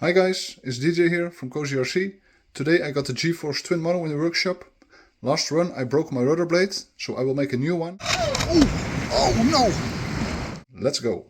Hi guys, it's DJ here from Cozy RC. Today I got the G-Force twin mono in the workshop. Last run I broke my rudder blade, so I will make a new one. Oh no! Let's go!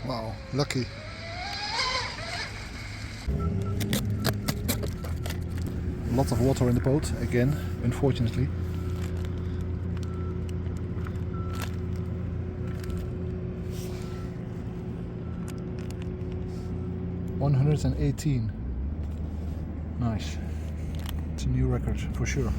Wow, lucky. A lot of water in the boat again, unfortunately. $118. Nice. It's a new record for sure.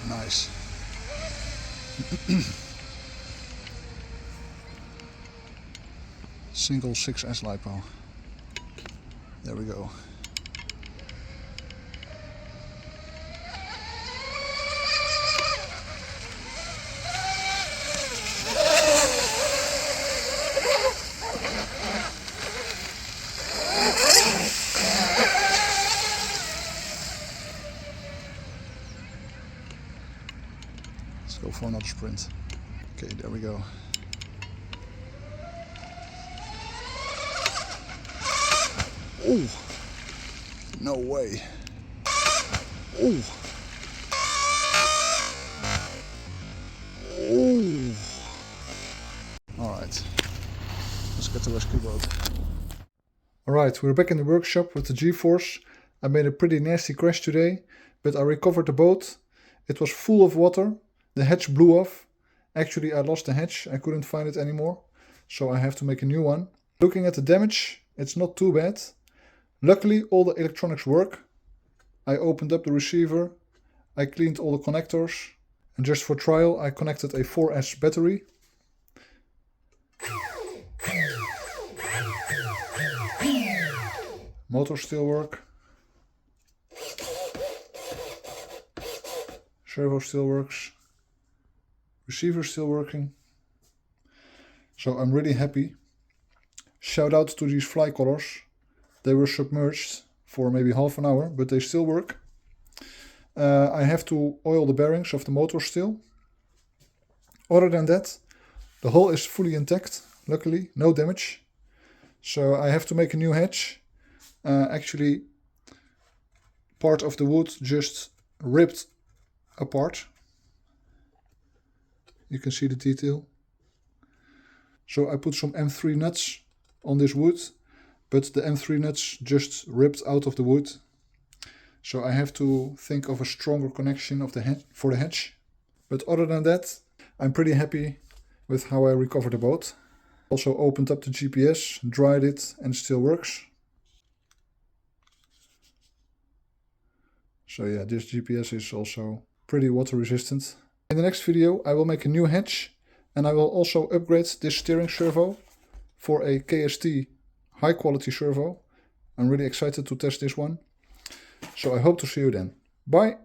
Nice. Single 6S Lipo. There we go. Let's go for another sprint. Okay, there we go. Oh, no way. Oh. Oh. All right, let's get the rescue boat. All right, we're back in the workshop with the G-Force. I made a pretty nasty crash today, but I recovered the boat. It was full of water. The hatch blew off. Actually, I lost the hatch. I couldn't find it anymore, so I have to make a new one. Looking at the damage, it's not too bad. Luckily, all the electronics work. I opened up the receiver, I cleaned all the connectors, and just for trial I connected a 4S battery. Motor still work. Servo still works. Receiver still working. So I'm really happy. Shout out to these Flycolors. They were submerged for maybe half an hour, but they still work. I have to oil the bearings of the motor still. Other than that, the hull is fully intact, luckily, no damage. So I have to make a new hatch. Actually, part of the wood just ripped apart. You can see the detail. So I put some M3 nuts on this wood, but the M3 nuts just ripped out of the wood. So I have to think of a stronger connection of the for the hatch. But other than that, I'm pretty happy with how I recovered the boat. Also opened up the GPS, dried it, and it still works. So yeah, this GPS is also pretty water resistant. In the next video I will make a new hatch, and I will also upgrade this steering servo for a KST high quality servo. I'm really excited to test this one. So I hope to see you then. Bye!